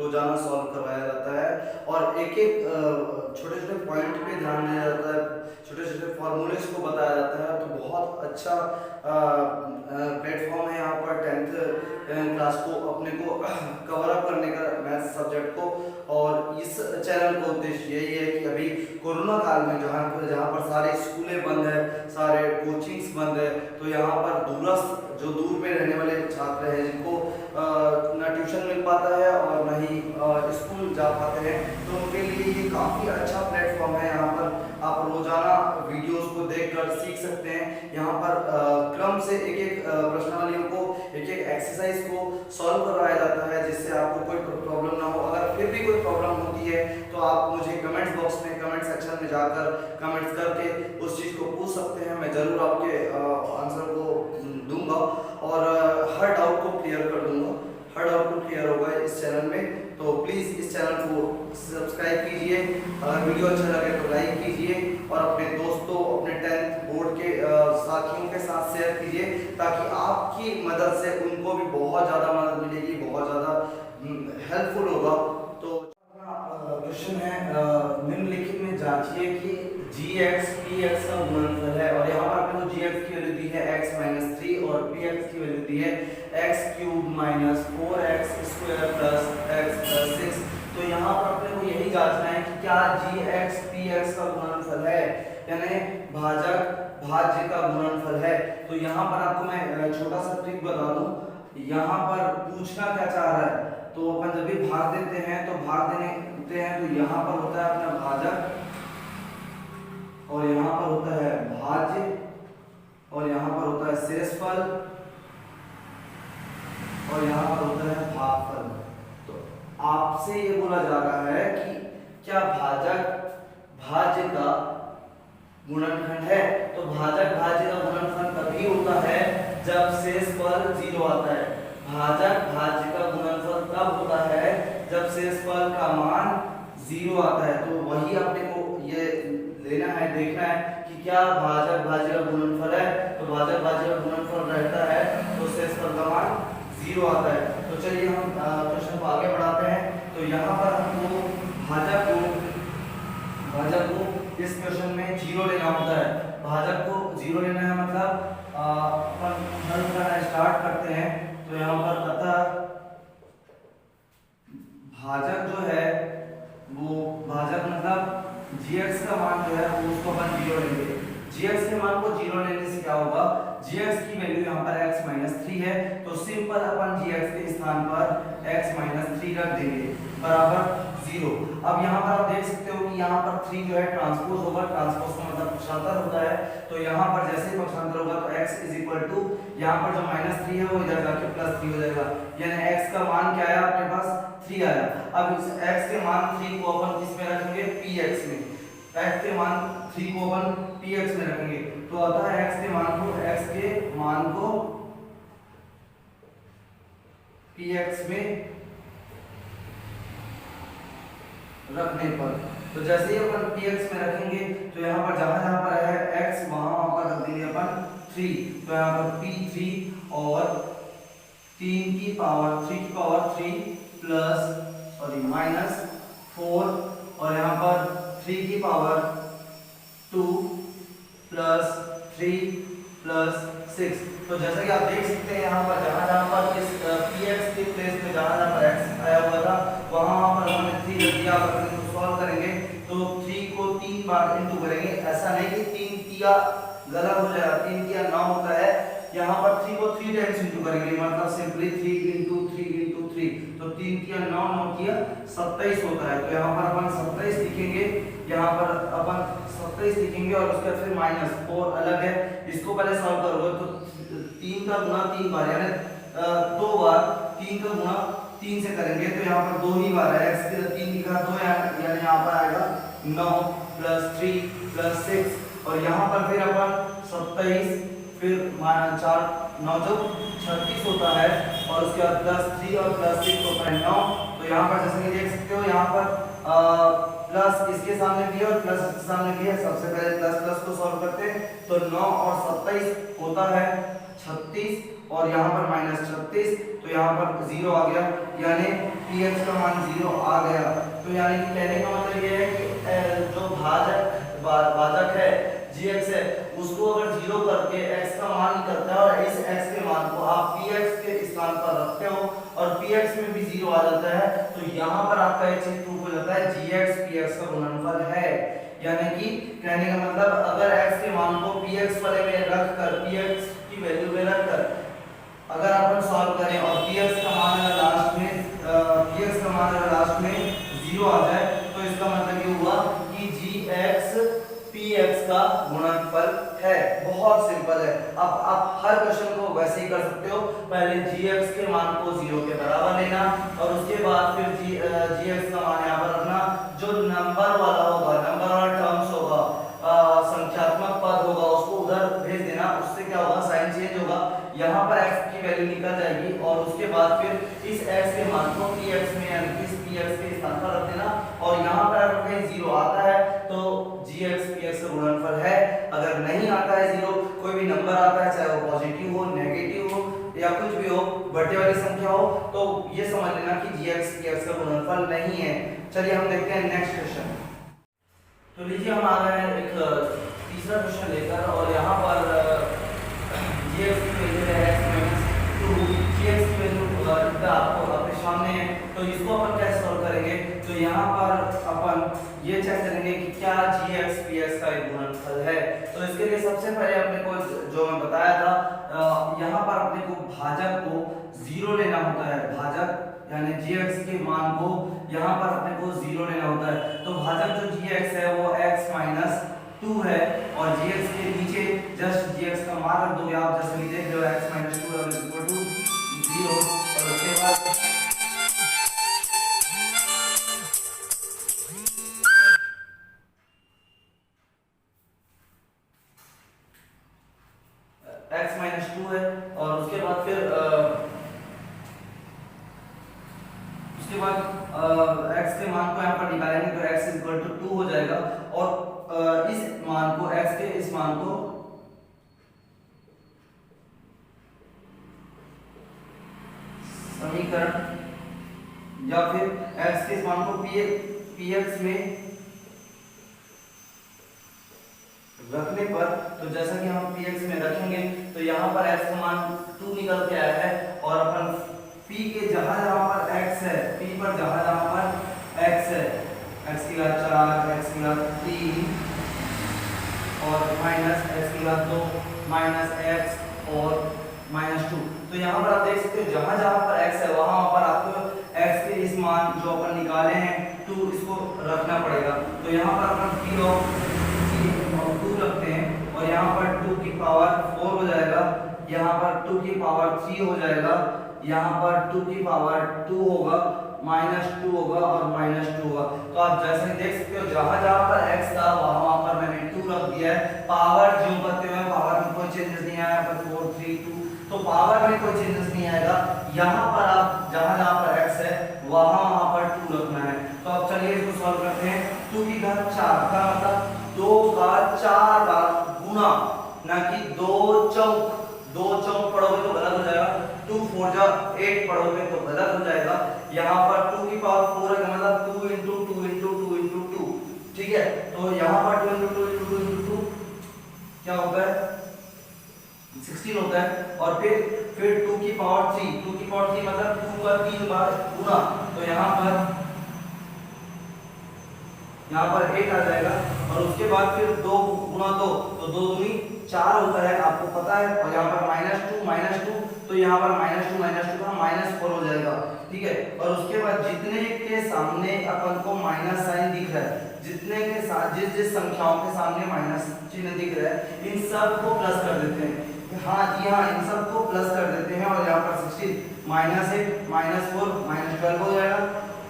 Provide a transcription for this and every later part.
रोजाना सॉल्व करवाया जाता है और एक एक छोटे छोटे पॉइंट पे ध्यान दिया जाता है, छोटे छोटे फॉर्मूलेज को बताया जाता है। तो बहुत अच्छा प्लेटफॉर्म है यहाँ पर 10th क्लास को अपने को कवर अप करने का मैथ्स सब्जेक्ट को। और इस चैनल का उद्देश्य यही है कि अभी कोरोना काल में जहाँ पर सारे स्कूलें बंद है, सारे कोचिंग्स बंद है, तो यहाँ पर दूरस्थ जो दूर में रहने वाले छात्र हैं जिनको ना ट्यूशन मिल पाता है और ना ही स्कूल जा पाते हैं, तो उनके लिए ये काफ़ी अच्छा प्लेटफॉर्म है। यहाँ पर आप रोजाना वीडियोस को देखकर सीख सकते हैं। यहाँ पर क्रम से एक एक प्रश्नावलियों को, एक एक एक्सरसाइज को सॉल्व करवाया जाता है, जिससे आपको कोई प्रॉब्लम ना हो। अगर फिर भी कोई प्रॉब्लम होती है तो आप मुझे कमेंट बॉक्स में, कमेंट सेक्शन में जाकर कमेंट्स करके उस चीज़ को पूछ सकते हैं। मैं ज़रूर आपके आंसर को दूंगा और हर डाउट को क्लियर कर दूंगा। हर डाउट को क्लियर होगा इस चैनल में। तो प्लीज़ इस चैनल को सब्सक्राइब कीजिए, अगर वीडियो अच्छा लगे तो लाइक कीजिए और अपने दोस्तों, अपने 10th बोर्ड के साथियों के साथ शेयर कीजिए, ताकि आपकी मदद से उनको भी बहुत ज़्यादा मदद मिलेगी, बहुत ज़्यादा हेल्पफुल होगा। तो क्वेश्चन है, निम्नलिखित में जांचिए कि gx px का गुणनफल है। और यहाँ पर आपने को gx की वैल्यू दी है x - 3 और px की वैल्यू दी है x³ - 4x² + x + 6। तो यहाँ पर अपने को यही जांचना है कि क्या gx px का गुणनफल है, यानी भाजक भाज्य का गुणनफल है। तो यहाँ पर आपको मैं छोटा सा ट्रिक बता दूं, यहाँ पर पूछना क्या चाह रहा है। तो अपन जब भी भाग देते हैं तो तो यहाँ पर होता है अपना भाजक और यहाँ पर होता है भाज्य और यहाँ पर होता है शेषफल और यहाँ पर होता है भागफल। तो आपसे ये बोला जा रहा है कि क्या भाजक भाज्य का गुणनखंड है। तो भाजक भाज्य का गुणनफल तभी होता है जब शेषफल 0 आता है। भाजक भाज्य का गुणनफल तब होता है जब शेषफल का मान 0 आता है। तो वही अपने को ये लेना है, देखना है कि क्या भाजक भाज्य का गुणनफल है। तो भाजक भाज्य का गुणनफल रहता है तो शेषफल का मान 0 आता है। तो चलिए हम क्वेश्चन को आगे बढ़ाते हैं। तो यहाँ पर हमको भाजक को इस क्वेश्चन में 0 लेना होता है। भाजक को 0 लेना है, मतलब अपन हल करना स्टार्ट करते हैं। तो यहाँ पर अतः भाजक जो है वो भाजक मतलब gx का मान जो है वो उसको अपन 0 लेंगे। gx के मान को 0 लेने से क्या होगा, gx की वैल्यू यहाँ पर x - 3 है, तो सिंपल अपन gx के स्थान पर x - 3 रख देंगे बराबर 0। अब यहाँ पर आप देख सकते हो कि यहाँ पर 3 जो है ट्रांसपोज होगा, ट्रांसपोज का मतलब पक्षांतर होता है। तो यहाँ पर जैसे ही पक्षांतर होगा तो x = यहाँ पर जो -3 है वो इधर जाके +3 हो जाएगा, यानी x का मान क्या आया अपने पास 3 आया। अब इस x के मान 3 को अपन किस में रखेंगे, px में। x के मान 3 को अपन px में रखेंगे। तो अतः x के मान को px में रखने पर, तो जैसे ही अपन px में रखेंगे तो यहाँ पर जहां पर है x वहां पर रख देंगे अपन 3। तो यहाँ पर p3 और 3 की पावर 3 प्लस -4 और यहाँ पर 3 की पावर 2 प्लस 3 प्लस 6। तो जैसा कि आप देख सकते हैं यहाँ पर जहां पर इस px के प्लेस में जहां पर x आया हुआ था वहां पर हमने 3 रख दिया। अगर इसको सॉल्व करेंगे तो 3 को 3 बार इंटू करेंगे। ऐसा नहीं कि 3 तिया गलत हो जाएगा, 3 तिया 9 होता है। यहाँ पर 3 को 3 टाइम्स इंटू करेंगे, मतलब सिंपली 3 × 3 × 3। तो 3 तिया 9, 9 तिया 27 होता है। तो यहाँ पर अपन 27 लिखेंगे, यहाँ पर अपन 27 लिखेंगे और उसके बाद फिर -4 अलग है। इसको पहले सॉल्व करोगे तो 3 का गुणा 3 बार, यानी 2 बार 3 का गुणा 3 से करेंगे तो यहाँ पर 2 ही बार है। x के 3 लिखा 2, यानी यहाँ पर आएगा 9 + 3 + 6 और यहाँ पर फिर अपन 27 फिर -4 9 जो 36 होता है और उसके बाद +3 और +6 होता है 9। तो यहाँ पर जैसे कि देख सकते हो यहाँ पर प्लस इसके सामने भी है और प्लस इसके सामने भी है। सबसे पहले प्लस को सॉल्व करते हैं तो 9 और 27 होता है 36 और यहाँ पर -36, तो यहाँ पर 0 आ गया, यानी px का मान 0 आ गया। तो यानी कि कहने का मतलब ये है कि जो भाजक है gx है, उसको अगर 0 करके x का मान निकलता है और इस x के मान को आप px के स्थान पर रखते हो और px में भी 0 आ जाता है, तो यहाँ पर आपका ये चीज प्रूफ हो जाता है gx px का गुणनफल है। यानी कि कहने का मतलब अगर x के मान को px वाले में रखकर px की वैल्यू में रखकर अगर अपन सॉल्व करें और px का मान अगर लास्ट में 0 आ जाए, तो इसका मतलब ये हुआ कि gx px का गुणनफल है। बहुत सिंपल है। अब आप हर क्वेश्चन को वैसे ही कर सकते हो, पहले gx के मान को 0 के बराबर लेना और उसके बाद फिर gx का मान यहाँ पर रखना, जो नंबर वाला होगा, नंबर वाला टर्म्स होगा, संख्यात्मक पद होगा, उसको उधर भेज देना। उससे क्या होगा, साइन चेंज होगा, यहाँ पर x की वैल्यू निकल जाएगी और उसके बाद फिर इस x के मान को px में यानी कि इस px के स्थान पर रख देना और यहाँ पर अगर कहीं 0 आता है तो gx px का गुणनफल है। अगर नहीं आता है 0, कोई भी नंबर आता है, चाहे वो पॉजिटिव हो, नेगेटिव हो या कुछ भी हो, बढ़ते वाली संख्या हो, तो ये समझ लेना कि gx px का गुणनफल नहीं है। चलिए हम देखते हैं नेक्स्ट क्वेश्चन। तो लीजिए हम आ गए हैं एक तीसरा क्वेश्चन लेकर और यहाँ पर gx की वैल्यू है -2, gx की वैल्यू आपको अपने सामने है, तो इसको अपन कैसे सॉल्व करेंगे। तो यहाँ पर अपन ये चेक करेंगे कि क्या gx px का एक गुणनफल है। तो इसके लिए सबसे पहले अपने को जो मैं बताया था, यहाँ पर अपने को भाजक को 0 लेना होता है। भाजक यानी gx के मान को यहाँ पर अपने को 0 लेना होता है। तो भाजक जो gx है वो x - 2 है और gx के नीचे जस्ट gx का मान रख दोगे आप, जैसे कि देख रहे हो x - 2 = 0 और उसके बाद x - 2 है और उसके बाद फिर x के मान को यहाँ पर निकालेंगे तो x = 2 हो जाएगा और इस मान को x के इस मान को समीकरण या फिर x के इस मान को px में रखने पर, तो जैसा कि हम px में रखेंगे तो यहाँ पर x का मान 2 निकल के आया है और अपन p के जहां पर x है, p पर जहां पर x है, x की घात 4, x की घात 3 और माइनस x की घात 2 माइनस x और -2, तो यहाँ पर आप देख सकते हो जहां जहां पर x है वहां पर आपको x के इस मान जो अपन निकाले हैं 2 इसको रखना पड़ेगा। तो यहाँ पर अपन p और 2 रखते हैं और यहाँ पर 2 की पावर 4 हो जाएगा, यहाँ पर 2 की पावर 3 हो जाएगा, यहाँ पर 2 की पावर 2 होगा, -2 होगा और -2 होगा। तो आप जैसे देख सकते हो जहां जहां पर x था वहां पर मैंने 2 रख दिया है। पावर जो करते हुए पावर में कोई चेंजेस नहीं आया, पर 4 3 2, तो पावर में कोई चेंजेस नहीं आएगा। यहाँ पर आप जहां जहां पर x है वहां पर 2 रखना है। तो अब चलिए इसको सॉल्व करते हैं। 2 की घात 4 का मतलब 2 का 4 बार गुना, ना कि 2 चौक। 2 चौक पढ़ोगे तो गलत हो जाएगा, 2 4 जा 8 पढ़ोगे तो गलत हो जाएगा। यहाँ पर 2 की पावर 4 है, मतलब 2 × 2 × 2 × 2, ठीक है। तो यहाँ पर 2 × 2 × 2 × 2 क्या होता है, 16 होता है। और फिर 2 की पावर 3, 2 की पावर 3 मतलब 2 का 3 बार गुना, तो यहाँ पर 8 आ जाएगा और उसके बाद फिर 2 × 2, तो 2 दूनी 4 होता है, आपको पता है। और यहाँ पर -2 तो यहाँ पर -2 का -4 हो जाएगा, ठीक है। और उसके बाद जितने के सामने अपन को माइनस साइन दिख रहा है, जितने के साथ जिस संख्याओं के सामने माइनस चिन्ह दिख रहा है, इन सब को प्लस कर देते हैं। हाँ जी हाँ, इन सब को प्लस कर देते हैं और यहाँ पर 16 -8 -4 -12 हो जाएगा।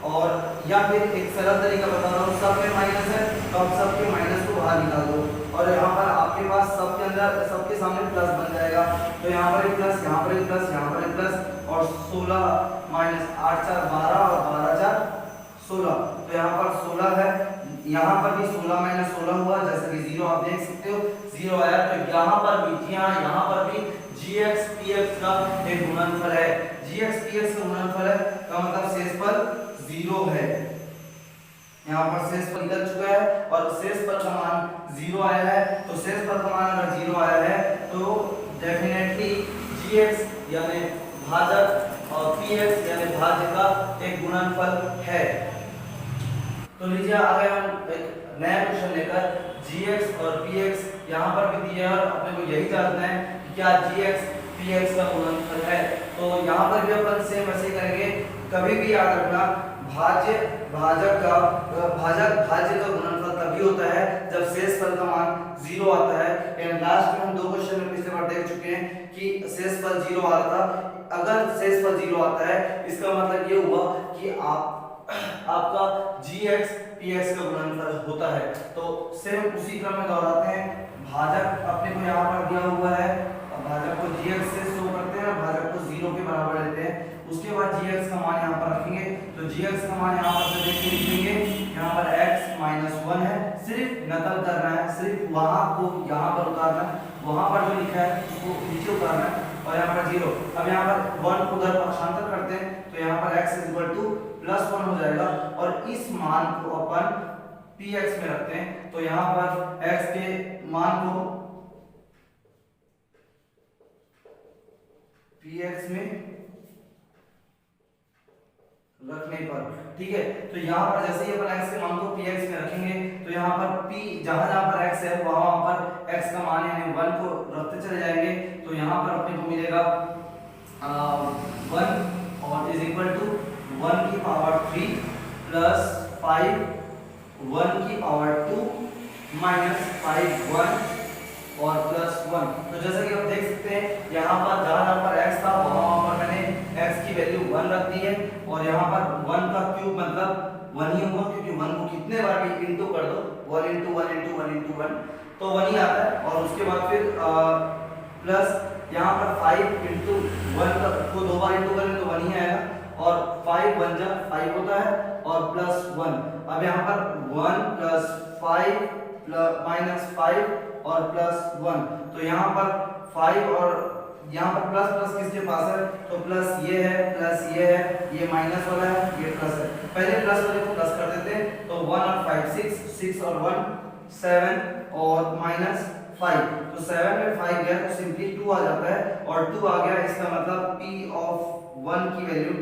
और या फिर एक सरल तरीका बता रहा हूँ, सब में माइनस है तो आप सब के माइनस को बाहर निकाल दो और यहाँ पर आपके पास सबके अंदर सबके सामने प्लस बन जाएगा। तो यहाँ पर एक प्लस, यहाँ पर एक प्लस, यहाँ पर एक प्लस और 16 - 8 4 12 और 12 4 16, तो यहाँ पर 16 है। यहाँ पर भी 16 - 16 हुआ, जैसे कि 0 आप देख सकते हो 0 आया। तो यहाँ पर भी जी हाँ, यहाँ पर भी gx px का एक गुणनफल है। gx px का गुणनफल है का मतलब शेषफल 0 है। यहाँ पर शेषफल निकल चुका है और शेषफल का मान 0 आया है, तो शेषफल का मान अगर 0 आया है तो डेफिनेटली gx यानी भाजक और px यानी भाज्य का एक गुणनफल है। तो लीजिए आगे हम एक नया क्वेश्चन लेकर gx और px यहाँ पर भी दिया है और अपने को यही जानना है कि क्या gx px का गुणनफल है। तो यहाँ पर भी अपन सेम ऐसे करेंगे। कभी भी याद रखना भाजक का गुणनफल तभी होता है जब शेषफल का मान 0 आता है। यानी लास्ट में हम दो क्वेश्चन में पिछले बार देख चुके हैं कि शेषफल 0 आ रहा था। अगर शेषफल 0 आता है इसका मतलब ये हुआ कि आपका gx px का गुणनफल होता है। तो सेम उसी क्रम में दोहराते हैं। भाजक अपने को यहाँ पर दिया हुआ है, भाजक को gx से शो करते हैं और भाजक को 0 के बराबर लेते हैं। उसके बाद gx का मान यहाँ पर रखेंगे, तो gx का मान यहाँ पर से देख के लिखेंगे। यहाँ पर x माइनस 1 है, सिर्फ नकल करना है, सिर्फ वहां को यहाँ पर उतारना है, वहां पर जो लिखा है उसको नीचे उतारना है और यहाँ पर 0। अब यहाँ पर 1 को उधर पक्षांतर करते हैं तो यहाँ पर x +1 हो जाएगा और इस मान को अपन px में रखते हैं। तो यहाँ पर x के मान को px में रखने पर, ठीक है, तो यहाँ पर जैसे ही अपन x के मान को px में रखेंगे तो यहाँ पर p जहां पर x है वहां पर x का मान यानी 1 को रखते चले जाएंगे। तो यहाँ पर अपने को मिलेगा 1 और इज इक्वल टू 1 की पावर 3 प्लस 5 1 की पावर 2 माइनस 5 1 और प्लस 1। तो जैसा कि आप देख सकते हैं यहाँ पर जहां पर x था वहां पर मैंने x की वैल्यू 1 रख दी है और यहाँ पर 1 का क्यूब मतलब 1 ही होगा, क्योंकि 1 को कितने बार भी इंटू कर दो 1 इंटू 1 इंटू 1 इंटू 1 तो 1 ही आता है। और उसके बाद फिर प्लस यहाँ पर 5 इंटू 1 को 2 बार इंटू करें तो 1 ही आएगा और 5 1 जा 5 होता है और प्लस 1। अब यहाँ पर 1 प्लस 5 माइनस 5 और प्लस 1, तो यहाँ पर 5 और यहाँ पर प्लस प्लस किसके पास है, तो प्लस ये है, प्लस ये है, ये माइनस वाला है, ये प्लस है। पहले प्लस वाले को प्लस कर देते हैं तो 1 और 5 6 और 1 7 और माइनस 5, तो 7 में 5 गया तो सिंपली 2 आ जाता है और 2 आ गया। इसका मतलब p ऑफ 1 की वैल्यू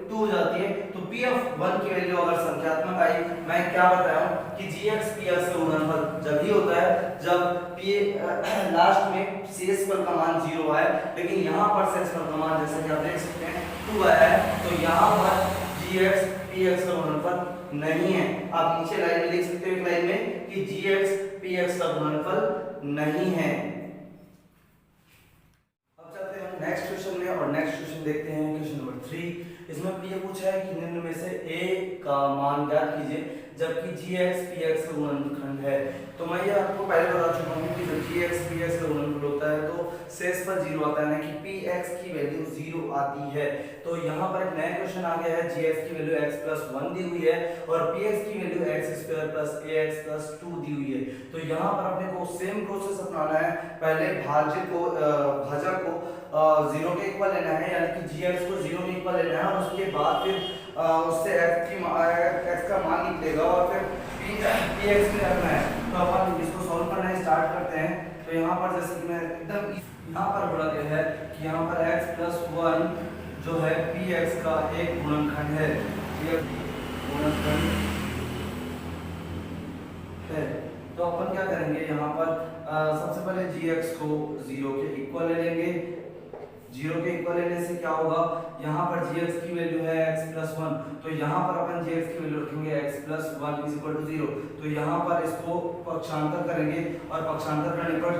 2 हो जाती है। तो p ऑफ 1 की वैल्यू अगर संख्यात्मक आई, मैं क्या बताया हूं कि gx px का गुणनफल जब ही होता है जब p लास्ट में शेषफल का मान 0 आए, लेकिन यहाँ पर शेषफल का मान जैसे कि आप देख सकते हैं 2 आया है, तो यहाँ पर gx px का गुणनफल नहीं है। आप नीचे लाइन में लिख सकते हो एक लाइन में कि gx px का गुणनफल नहीं है। अब चलते हैं नेक्स्ट क्वेश्चन में और नेक्स्ट क्वेश्चन देखते हैं क्वेश्चन नंबर 3। इसमें ये पूछा है कि निम्न में से a का मान ज्ञात कीजिए जबकि gx px का गुणनखंड है। तो मैं ये आपको पहले बता चुका हूँ कि जब gx px का गुणनफल होता है तो शेषफल 0 आता है, ना कि px की वैल्यू 0 आती है। तो यहाँ पर एक नया क्वेश्चन आ गया है, gx की वैल्यू x + 1 दी हुई है और px की वैल्यू x² + ax + 2 दी हुई है। तो यहाँ पर अपने को सेम प्रोसेस अपनाना है। पहले भाजक को 0 के इक्वल लेना है, यानी कि gx को 0 के इक्वल लेना है और उसके बाद फिर उससे x का मान निकलेगा और फिर px में रखना है। तो अपन इसको सॉल्व करना स्टार्ट करते हैं। तो यहाँ पर जैसे कि मैं एकदम यहाँ पर बोला गया है कि यहाँ पर x + 1 जो है px का एक गुणनखंड है, ये गुणनखंड है। तो अपन क्या करेंगे, यहाँ पर सबसे पहले gx को 0 के इक्वल ले लेंगे। 0 के इक्वल लेने से क्या होगा, यहाँ पर gx की वैल्यू है x + 1, तो यहाँ पर अपन gx की वैल्यू रखेंगे x + 1 = 0। तो यहाँ पर इसको पक्षांतर करेंगे और पक्षांतर करने पर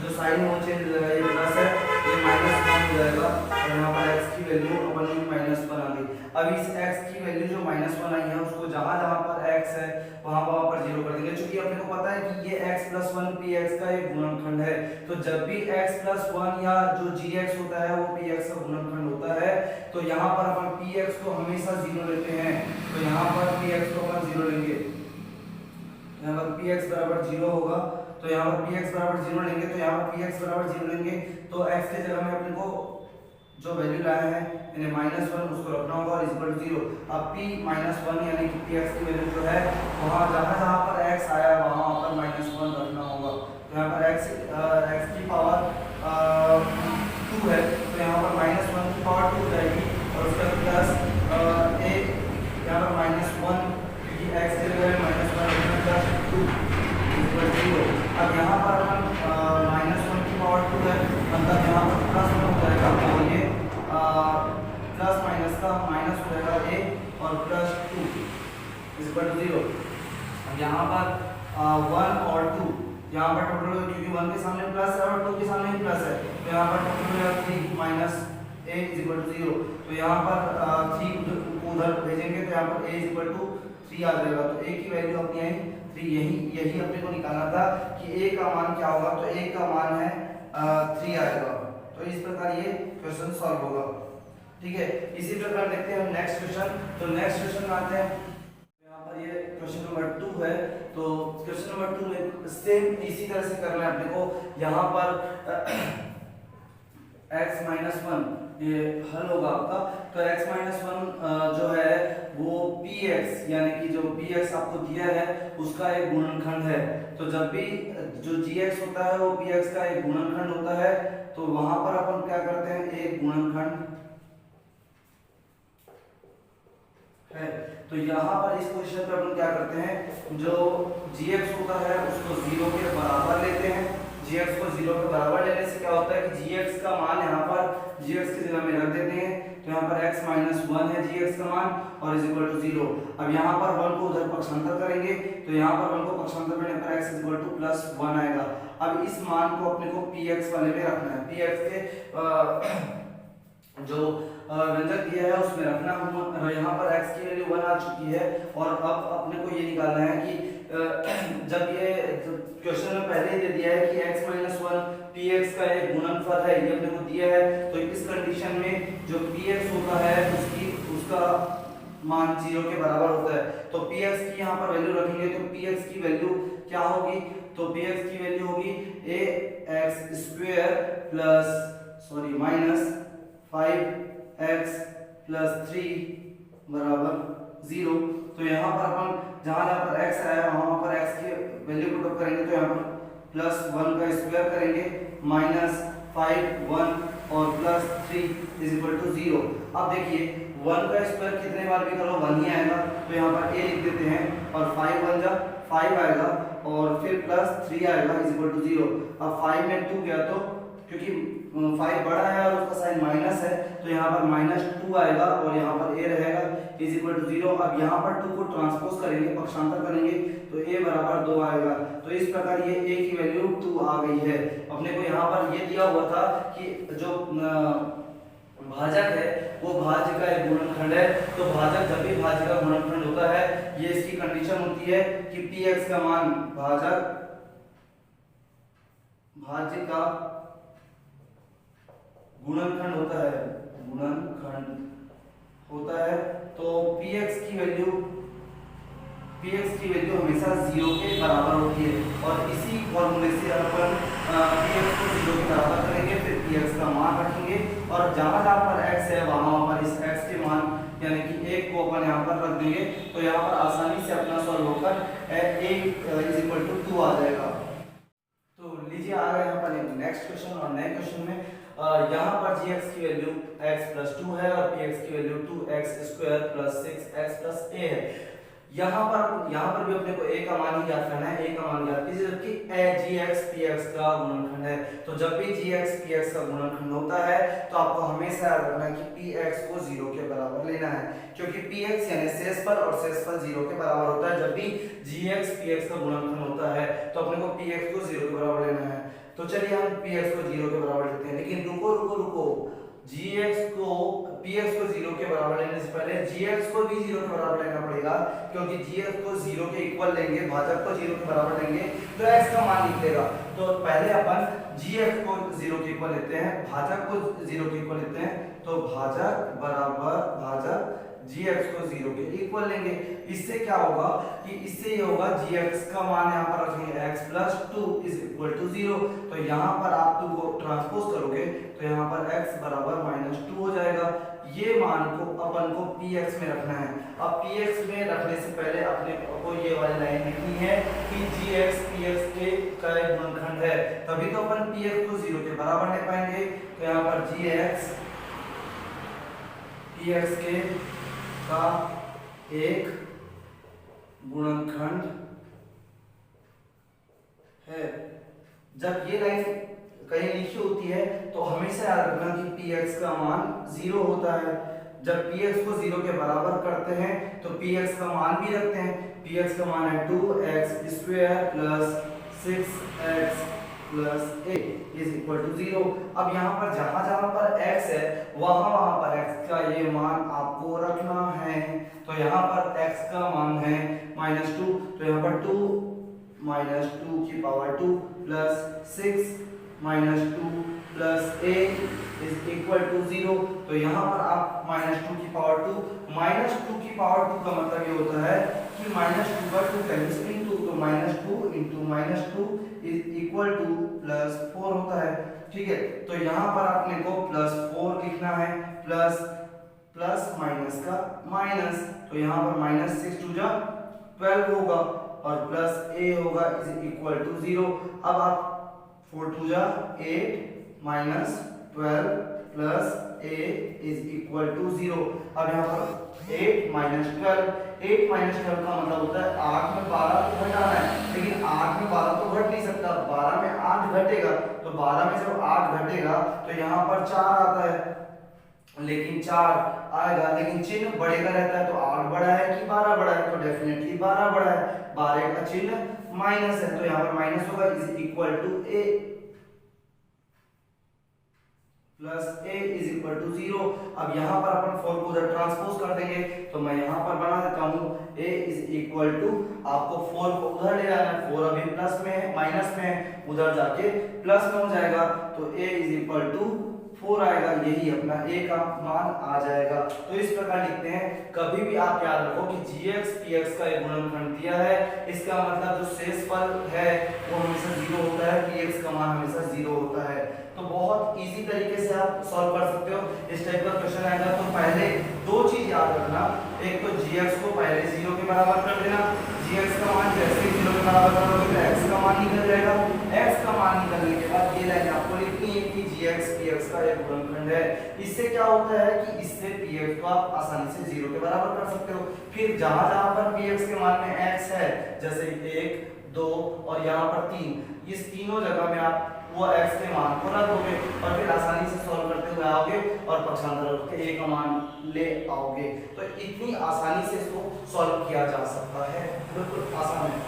जो साइन वो चेंज हो जाएगा, ये प्लस है ये -1 हो जाएगा और यहाँ पर x की वैल्यू अपन में -1 आ गई। अब इस x की वैल्यू जो -1 आई है उसको जहाँ जहाँ पर x है वहाँ पर 0 कर देंगे। क्योंकि अपने को पता है कि ये x + 1 px का एक गुणनखंड है, तो जब भी x + 1 या जो gx होता है वो px का गुणनखंड होता है तो यहाँ पर अपन px को हमेशा 0 लेते हैं। तो यहाँ पर px को अपन 0 लेंगे, यहाँ पर px = 0 होगा तो यहाँ पर px बराबर 0 लेंगे, तो यहाँ पर px बराबर 0 लेंगे तो x के जगह में अपने को जो वैल्यू लाया है यानी -1 उसको रखना होगा और इक्वल टू 0। अब p -1 यानी कि px की वैल्यू जो है वहाँ जहाँ पर x आया वहाँ पर -1 रखना होगा। तो यहाँ पर x की पावर 2 है, तो यहाँ पर -1 की पावर 2 हो जाएगी और उसका प्लस a यहाँ पर -1 क्योंकि x की जगह -1 प्लस 2 इक्वल 0। अब यहाँ पर -1 की पावर 2 है, मतलब यहाँ पर प्लस 1 हो जाएगा और ये प्लस माइनस का माइनस हो जाएगा a और प्लस 2 इक्वल टू 0। अब यहाँ पर 1 और 2 यहाँ पर टोटल, क्योंकि 1 के सामने प्लस है और 2 के सामने भी प्लस है, तो यहाँ पर टोटल हो जाएगा 3 माइनस a इक्वल टू 0। तो यहाँ पर 3 उधर भेजेंगे तो यहाँ पर a इक्वल टू 3 आ जाएगा। तो a की वैल्यू अपनी आई 3, यही अपने को निकालना था कि a का मान क्या होगा, तो a का मान है 3 आएगा। तो इस प्रकार ये क्वेश्चन सॉल्व होगा। ठीक है, इसी प्रकार देखते हैं हम नेक्स्ट क्वेश्चन। तो नेक्स्ट क्वेश्चन में आते हैं, यहाँ पर ये क्वेश्चन नंबर 2 है। तो क्वेश्चन नंबर 2 में सेम इसी तरह से करना है अपने को। यहाँ पर x-1 ये हल होगा आपका। तो x-1 जो है वो px यानी कि जो px आपको दिया है उसका एक गुणनखंड है। तो जब भी जो gx होता है वो px का एक गुणनखंड होता है, तो वहां पर अपन क्या करते हैं, एक गुणनखंड है। तो यहाँ पर इस पोजीशन पे अपन क्या करते हैं, जो gx होता है उसको 0 के बराबर लेते हैं। gx को 0 के बराबर लेने से क्या होता है कि gx का मान यहाँ पर gx की जगह में रख देते हैं। तो यहाँ पर x-1 है gx का मान और इज इक्वल टू 0। अब यहाँ पर 1 को उधर पक्षांतर करेंगे, तो यहाँ पर 1 को पक्षांतर करने पर x इज इक्वल टू +1 आएगा। अब इस मान को अपने को px वाले में रखना है, px के जो व्यंजक दिया है उसमें रखना हम। यहाँ पर x की वैल्यू 1 आ चुकी है और अब अपने को ये निकालना है कि जब ये क्वेश्चन में पहले ही दे दिया है कि x-1 px का एक गुणनफल है, ये अपने को दिया है। तो इस कंडीशन में जो px होता है उसका मान 0 के बराबर होता है। तो px की यहाँ पर वैल्यू रखेंगे, तो px की वैल्यू क्या होगी, तो px की वैल्यू होगी ax² माइनस 5x + 3 बराबर 0। तो यहाँ पर अपन जहाँ पर x आया वहाँ पर x की वैल्यू पुट अप करेंगे, तो यहाँ पर +1 का स्क्वायर करेंगे -5 1 और +3 इज इक्वल टू 0। अब देखिए 1 का स्क्वायर कितने बार भी करो 1 ही आएगा, तो यहाँ पर a लिख देते हैं और 5 1 जा 5 आएगा और फिर +3 आएगा इज इक्वल टू 0। अब 5 में 2 गया तो क्योंकि 5 बड़ा है और उसका साइन माइनस है, तो यहाँ पर -2 आएगा और यहाँ पर a रहेगा इज इक्वल टू 0। अब यहाँ पर 2 को ट्रांसपोज करेंगे, पक्षांतर करेंगे, तो a बराबर 2 आएगा। तो इस प्रकार ये a की वैल्यू 2 आ गई है। अपने को यहाँ पर ये दिया हुआ था कि जो भाजक है वो भाज्य का एक गुणनखंड है। तो भाजक जब भी भाज्य का गुणनखंड होता है, ये इसकी कंडीशन होती है कि px का मान भाजक भाज्य का गुणनखंड होता है। तो px की वैल्यू हमेशा 0 के बराबर होती है और इसी फॉर्मूले से अपन px को 0 के बराबर करेंगे, फिर px का मान रखेंगे और जहाँ जहाँ पर x है वहाँ पर इस x के मान यानी कि 1 को अपन यहाँ पर रख देंगे, तो यहाँ पर आसानी से अपना सॉल्व होकर a इज इक्वल टू 2 आ जाएगा। तो लीजिए आ गए यहाँ पर नेक्स्ट क्वेश्चन। और नए क्वेश्चन में यहाँ पर gx की वैल्यू x + 2 है और px की वैल्यू 2x² + 6x + a है। यहाँ पर भी अपने को a का मान ही ज्ञात करना है, a का मान ज्ञात कीजिए, जबकि gx px का गुणनखंड है। तो जब भी gx px का गुणनखंड होता है तो आपको हमेशा याद रखना है कि px को 0 के बराबर लेना है, क्योंकि px यानी शेषफल और शेषफल 0 के बराबर होता है। जब भी gx px का गुणनखंड होता है तो अपने को px को 0 के बराबर लेना है। तो चलिए हम px को 0 के बराबर लेते हैं, लेकिन रुको px को 0 के बराबर लेने से पहले gx को भी 0 के बराबर लेना पड़ेगा, क्योंकि gx को 0 के इक्वल लेंगे, भाजक को 0 के बराबर लेंगे तो x का मान निकलेगा। तो पहले अपन जी एक्स को 0 के इक्वल लेते हैं, भाजक को 0 के इक्वल लेते हैं, तो भाजक बराबर भाजक जी एक्स को 0 के इक्वल लेंगे। इससे क्या होगा कि इससे ये होगा जी एक्स का मान यहाँ पर रखेंगे x plus 2 is equal to 0। तो यहाँ पर आप 2 को ट्रांसपोज करोगे तो यहाँ पर x बराबर -2 हो जाएगा। ये मान को अपन को px में रखना है। अब px में रखने से पहले अपने को ये वाली लाइन लिखनी है कि gx px के का एक गुणनखंड है, तभी तो अपन px को 0 के बराबर ले पाएंगे। तो यहाँ पर gx px के का एक गुणनखंड है। जब ये लाइन कहीं लिखी होती है तो हमेशा याद रखना कि px का मान 0 होता है। जब px को 0 के बराबर करते हैं तो px का मान भी रखते हैं। px का मान है 2x square plus 6x plus a is equal to 0। अब यहाँ पर जहां जहां पर x है वहां पर x का ये मान आपको रखना है। तो यहाँ पर x का मान है -2, तो यहाँ पर 2 -2 की power 2 plus 6 -2 plus a is equal to 0। तो यहाँ पर आप -2 की पावर 2 -2 की पावर 2 का मतलब ये होता है कि -2 का 2 टाइम्स इनटू, तो -2 इंटू -2 इज इक्वल टू +4 होता है। ठीक है, तो यहाँ पर आपने को +4 लिखना है, प्लस प्लस माइनस का माइनस, तो यहाँ पर -6 टू जा 12 होगा और प्लस a होगा इज इक्वल टू 0। अब आप 4 टू जा 8 minus 12 plus a is equal to 0। अब यहाँ पर 8 माइनस 12 का मतलब होता है 8 में 12 को घटाना है, लेकिन 8 में 12 तो घट नहीं सकता, 12 में 8 घटेगा। तो 12 में जब 8 घटेगा तो यहाँ पर 4 आता है, लेकिन 4 आएगा, लेकिन चिन्ह बढ़ेगा रहता है। तो 8 बड़ा है कि 12 बड़ा है, तो डेफिनेटली 12 बड़ा है। 12 का चिन्ह माइनस है, तो यहाँ पर माइनस होगा is equal to a plus a is equal to 0। अब यहाँ पर अपन 4 को उधर ट्रांसपोज कर देंगे, तो मैं यहाँ पर बना देता हूँ a इज इक्वल टू, आपको 4 को उधर ले जाना है, 4 अभी प्लस में है, माइनस में है, उधर जाके प्लस में हो जाएगा, तो a इज इक्वल टू 4 आएगा, यही अपना a का मान आ जाएगा। तो इस प्रकार लिखते हैं। कभी भी आप याद रखो कि gx px का एक गुणनखंड दिया है, इसका मतलब जो शेषफल है वो हमेशा 0 होता है, px का मान हमेशा 0 होता है। तो बहुत इजी तरीके से आप सॉल्व कर सकते हो। इस टाइप का क्वेश्चन आएगा तो पहले दो चीज याद रखना, एक तो gx को पहले 0 के बराबर कर देना, gx का मान जैसे ही 0 के बराबर करोगे तो x का मान निकल जाएगा। x का मान निकलने के बाद ये लाइन आपको लिखनी है कि gx px का एक गुणनखंड है। इससे क्या होता है कि इससे px को आप आसानी से 0 के बराबर कर सकते हो। फिर जहां जहां पर px के मान में x है, जैसे 1 2 और यहाँ पर 3, इस तीनों जगह में आप वो x के मान को रख दोगे और फिर आसानी से सॉल्व करते हुए आओगे और पक्षांतर रख के a का मान ले आओगे। तो इतनी आसानी से इसको सॉल्व किया जा सकता है, बिल्कुल आसान है।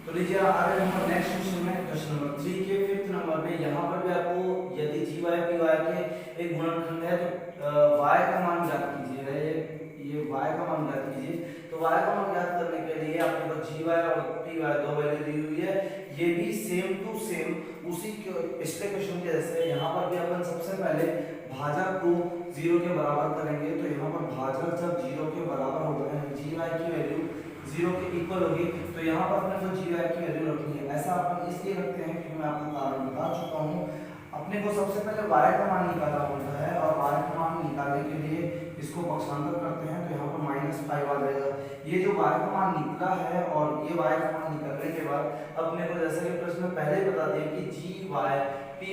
तो लीजिए आगे हम नेक्स्ट क्वेश्चन में क्वेश्चन नंबर 3 के 5th नंबर में यहाँ पर भी आपको यदि gy py के एक गुणनखंड है तो y का मान ज्ञात कीजिएगा। ये y का मान ज्ञात कीजिए। तो y का मान ज्ञात करने के लिए आपके पास gy और py दो वैल्यू दी हुई है। ये भी सेम टू सेम उसी पिछले क्वेश्चन के जैसे यहाँ पर भी अपन सबसे पहले भाजक को 0 के बराबर करेंगे। तो यहाँ पर भाजक जब 0 के बराबर होगा यानी gy की वैल्यू 0 के इक्वल होगी, तो यहाँ पर अपने को gy की वैल्यू रखनी है। ऐसा अपन इसलिए रखते हैं क्योंकि मैं आपको कारण बता चुका हूँ। अपने को सबसे पहले y का मान निकालना होता है और y का मान निकालने के लिए इसको पक्षांतर करते हैं, तो यहाँ पर -5 आ जाएगा। ये जो y का मान निकला है और ये y का मान निकलने के बाद अपने को जैसे कि प्रश्न में पहले बता दिया कि gy py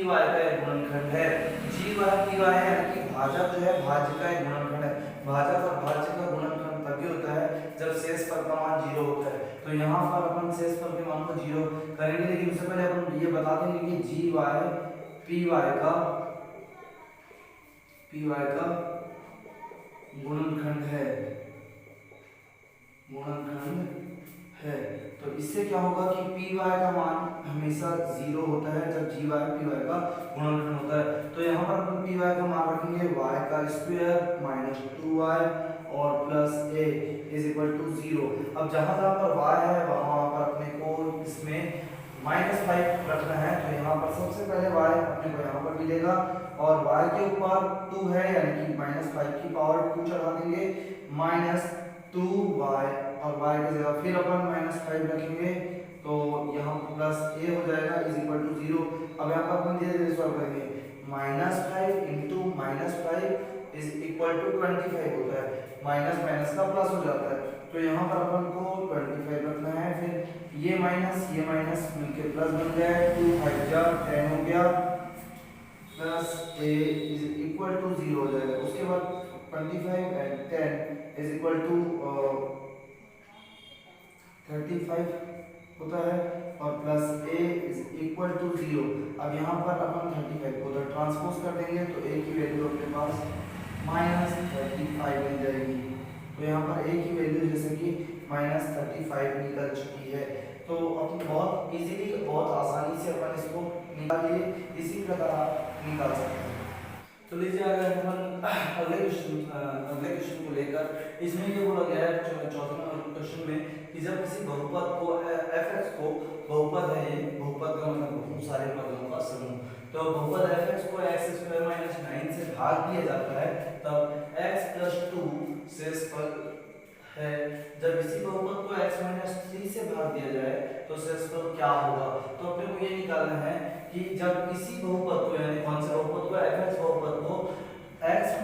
का एक गुणनखंड है। gy py यानी कि भाजक जो है भाज्य का एक गुणनखंड है। भाजक और भाज्य का गुणनखंड तभी होता है जब शेषफल का मान 0 होता है। तो यहाँ पर अपन शेषफल के मान को 0 करेंगे, लेकिन उससे पहले अपन ये बता देंगे कि gy py का गुणनखंड है, है। तो इससे क्या होगा कि पी वाई का मान हमेशा 0 होता है जब जी वाई पी वाई का गुणनखंड होता है। तो यहाँ पर अपन पी वाई का मान रखेंगे वाई का स्क्वायर माइनस 2y और plus A is equal to 0। अब जहाँ जहाँ पर y है वहाँ पर अपने को इसमें -5 रखना है। तो यहाँ पर सबसे पहले y अपने को यहाँ पर मिलेगा और y के ऊपर 2 है यानी कि -5 की पावर 2 चढ़ा देंगे -2y और y की जगह फिर अपन -5 रखेंगे तो यहाँ प्लस a हो जाएगा इज इक्वल टू 0। अब यहाँ पर अपन धीरे धीरे सॉल्व करेंगे -5 इंटू -5 इज इक्वल टू 25 होता है। माइनस माइनस का प्लस हो जाता है। तो यहाँ पर अपन को 25 रखना है। फिर ये माइनस मिलके प्लस बन गया है 2 5 जा 10 हो गया plus a is equal to 0 हो जाएगा। उसके बाद 25 एंड 10 इज इक्वल टू 35 होता है और plus a is equal to 0। अब यहाँ पर अपन 35 को उधर ट्रांसपोज कर देंगे तो a की वैल्यू अपने पास -35 मिल जाएगी। तो यहाँ पर a की वैल्यू जैसे कि -35 निकल चुकी है। तो अपन बहुत इजीली बहुत आसानी से अपन इसको निकालिए, इसी प्रकार आप निकाल सकते हैं। तो लीजिए अगर हम अगले क्वेश्चन को लेकर इसमें ये बोला गया है चौथे नंबर क्वेश्चन में कि जब किसी बहुपद को fx को बहुपद है, ये बहुपद का मतलब बहुत सारे पदों का समूह, तो बहुपद fx को x² - 9 से भाग दिया जाता है तब x + 2 शेषफल है। जब इसी बहुपद को x - 3 से भाग दिया जाए तो शेषफल क्या होगा। तो अपने को ये निकालना है कि जब इसी बहुपद को यानी कौन से बहुपद को fx बहुपद को x -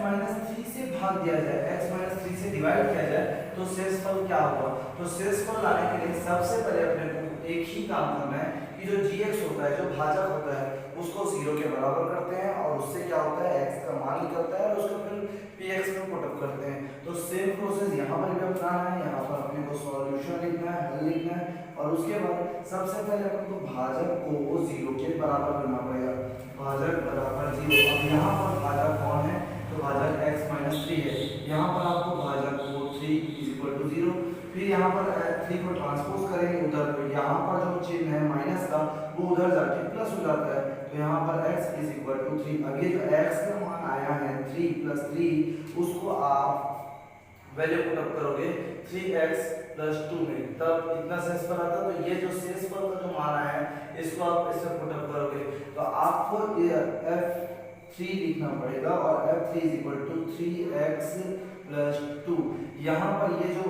3 से भाग दिया जाए, x - 3 से डिवाइड किया जाए तो शेषफल क्या होगा। तो शेषफल लाने के लिए सबसे पहले अपने को एक ही काम करना है कि जो gx होता है, जो भाजक होता है, उसको 0 के बराबर करते हैं और उससे क्या होता है x का मान निकलता है और उसको फिर px में पुट अप करते हैं। तो सेम प्रोसेस यहाँ पर भी अपनाना है। यहाँ पर अपने को सॉल्यूशन लिखना है, हल लिखना है और उसके बाद सबसे पहले अपन को भाजक को 0 के बराबर करना पड़ेगा। भाजक बराबर 0। अब यहाँ पर भाजक कौन है, तो भाजक x - 3 है। यहाँ पर आपको भाजक को 3 = 0। फिर यहाँ पर 3 को ट्रांसपोज करेंगे उधर, तो यहाँ पर जो चिन्ह है माइनस का वो उधर जाके प्लस हो जाता है। तो यहाँ पर x = 3। अब ये जो x का मान आया है 3 + 3 उसको आप वैल्यू पुट अप करोगे 3x + 2 में, तब इतना शेषफल आता है। तो ये जो शेषफल का जो मान आया है इसको आप इसमें पुट अप करोगे तो आपको f3 लिखना पड़ेगा और f3 = 3x + 2। यहाँ पर ये जो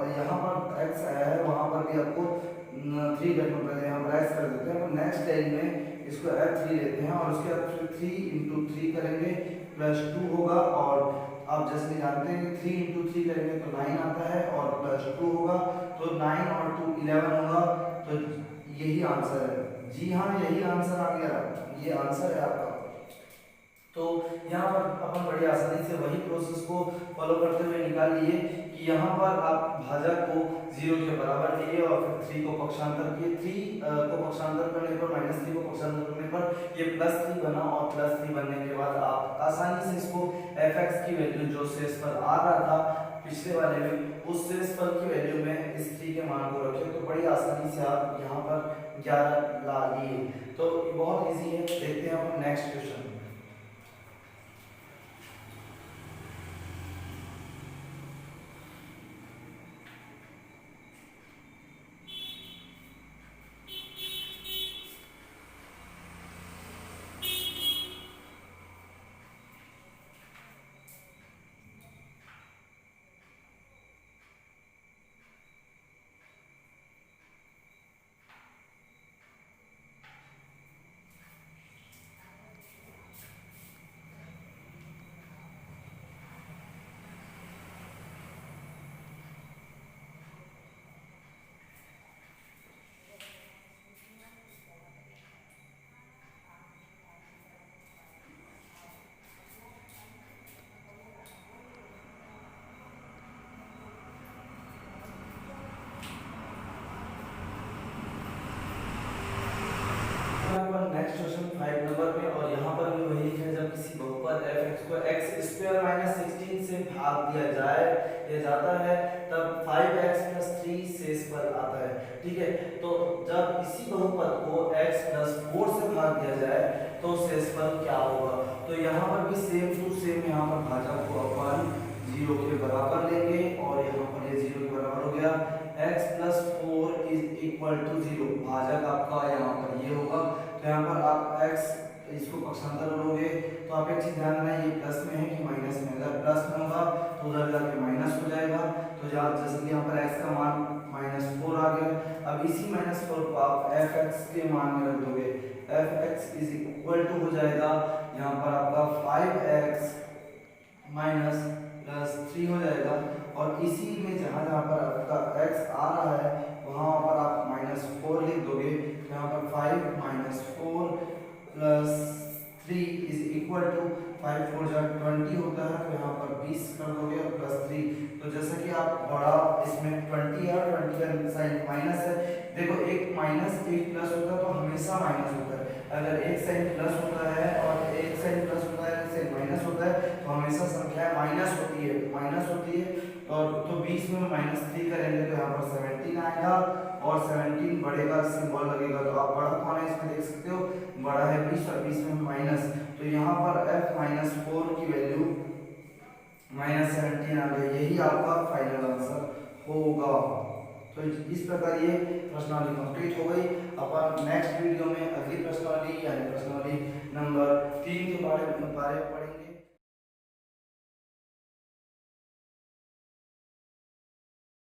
यहाँ पर x आया है वहाँ पर भी आपको 3 रखना पड़ेगा। यहाँ पर x कर देते हैं और नेक्स्ट लाइन में इसको f3 लेते हैं और उसके बाद फिर 3 × 3 करेंगे +2 होगा। और आप जैसे कि जानते हैं कि 3 × 3 करेंगे तो 9 आता है और +2 होगा तो 9 और 2 11 होगा। तो यही आंसर है। जी हाँ, यही आंसर आ गया, ये आंसर है आपका। तो यहाँ पर अपन बड़ी आसानी से वही प्रोसेस को फॉलो करते हुए निकाल लिए कि यहाँ पर आप भाजक को 0 के बराबर लिए और फिर 3 को पक्षांतर किए। 3 को पक्षांतर करने पर -3 को पक्षांतर करने पर ये +3 बना और +3 बनने के बाद आप आसानी से इसको fx की वैल्यू जो शेषफल आ रहा था पिछले वाले में, उस शेषफल की वैल्यू में इस 3 के मान को रखे तो बड़ी आसानी से आप यहाँ पर 11 ला लिए। तो बहुत ईजी है। देखते हैं हम नेक्स्ट क्वेश्चन। इसको एक्स स्क्वायर माइनस 16 से भाग दिया जाए ये जाता है तब 5x प्लस 3 शेष पद आता है। ठीक है, तो जब इसी बहुपद को x प्लस 4 से भाग दिया जाए तो शेष पद क्या होगा। तो यहाँ पर भी सेम टू सेम यहाँ पर भाजक को अपन 0 के बराबर लेंगे और यहाँ पर ये 0 के बराबर हो गया। x plus 4 is equal to 0, भाजक आपका यहाँ पर ये होगा। तो यहाँ पर आप x इसको पक्षांतर लोगे तो आप एक चीज ध्यान रखना, ये प्लस में है कि माइनस में। अगर प्लस में होगा तो उधर जाके माइनस हो जाएगा। तो जैसे कि यहाँ पर x का मान -4 आ गया। अब इसी -4 को आप fx के मान में रख दोगे, fx इज इक्वल टू हो जाएगा यहाँ पर आपका 5x माइनस प्लस 3 हो जाएगा। और इसी में जहाँ जहाँ पर आपका x आ रहा है वहाँ पर आप -4 लिख दोगे। तो यहाँ पर 5 minus 4 plus 3 is equal to 5 4 जा 20 होता है। तो यहाँ पर 20 कर दोगे और प्लस 3। तो जैसा कि आप बड़ा इसमें 20 है, 20 का साइन माइनस है। देखो एक माइनस एक प्लस होता है तो हमेशा माइनस होता है। अगर एक साइन प्लस होता है और एक साइन प्लस होता है, एक साइन माइनस होता है तो हमेशा संख्या माइनस होती है, माइनस होती है। और तो 20 में -3 करेंगे तो यहाँ पर 17 आएगा और 17 बढ़ेगा, सिंबल लगेगा। तो आप बड़ा कौन है इसमें देख सकते हो, बड़ा है 20 और 20 में माइनस। तो यहाँ पर f -4 की वैल्यू -17 आ गई। यही आपका फाइनल आंसर होगा। तो इस प्रकार ये प्रश्नावली कंप्लीट हो गई। अपन नेक्स्ट वीडियो में अगली प्रश्नावली यानी प्रश्नावली नंबर 3 के बारे में पढ़ेंगे।